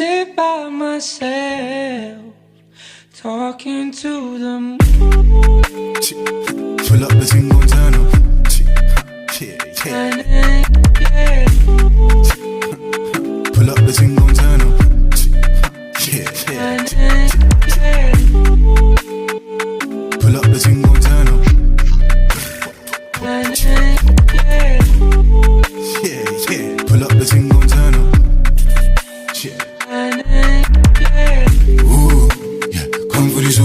sit by myself, talking to the moon. Pull up the thing, gon' turn up. Yeah, yeah. Pull up the thing, gon' turn up. Yeah, yeah. Pull up the thing, gon' turn up. Yeah, yeah. Pull up the thing, gon' turn up. Yeah. Ooh, yeah. Come for this.